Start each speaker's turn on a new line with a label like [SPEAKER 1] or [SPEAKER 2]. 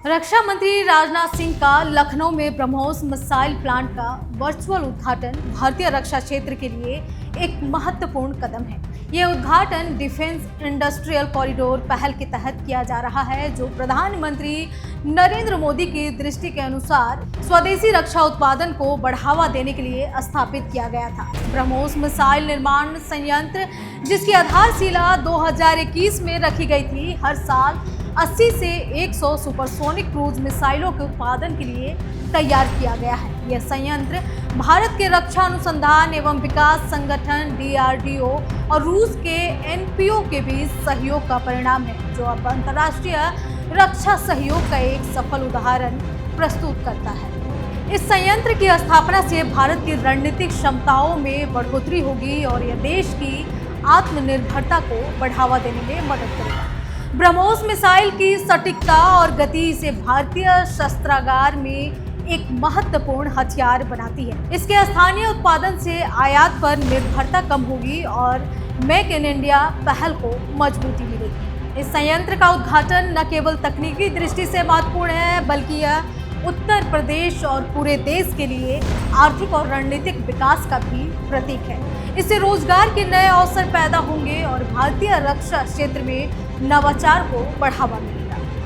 [SPEAKER 1] रक्षा मंत्री राजनाथ सिंह का लखनऊ में ब्रह्मोस मिसाइल प्लांट का वर्चुअल उद्घाटन भारतीय रक्षा क्षेत्र के लिए एक महत्वपूर्ण कदम है। यह उद्घाटन डिफेंस इंडस्ट्रियल कॉरिडोर पहल के तहत किया जा रहा है, जो प्रधानमंत्री नरेंद्र मोदी की दृष्टि के अनुसार स्वदेशी रक्षा उत्पादन को बढ़ावा देने के लिए स्थापित किया गया था। ब्रह्मोस मिसाइल निर्माण संयंत्र, जिसकी आधारशिला 2021 में रखी गई थी, हर साल 80 से 100 सुपरसोनिक क्रूज मिसाइलों के उत्पादन के लिए तैयार किया गया है। यह संयंत्र भारत के रक्षा अनुसंधान एवं विकास संगठन DRDO और रूस के NPO के बीच सहयोग का परिणाम है, जो अब अंतर्राष्ट्रीय रक्षा सहयोग का एक सफल उदाहरण प्रस्तुत करता है। इस संयंत्र की स्थापना से भारत की रणनीतिक क्षमताओं में बढ़ोतरी होगी और यह देश की आत्मनिर्भरता को बढ़ावा देने में मदद करेगा। ब्रह्मोस मिसाइल की सटीकता और गति इसे भारतीय शस्त्रागार में एक महत्वपूर्ण हथियार बनाती है। इसके स्थानीय उत्पादन से आयात पर निर्भरता कम होगी और मेक इन इंडिया पहल को मजबूती मिलेगी। इस संयंत्र का उद्घाटन न केवल तकनीकी दृष्टि से महत्वपूर्ण है, बल्कि यह उत्तर प्रदेश और पूरे देश के लिए आर्थिक और रणनीतिक विकास का भी प्रतीक है। इससे रोजगार के नए अवसर पैदा होंगे और भारतीय रक्षा क्षेत्र में नवाचार को बढ़ावा मिलेगा।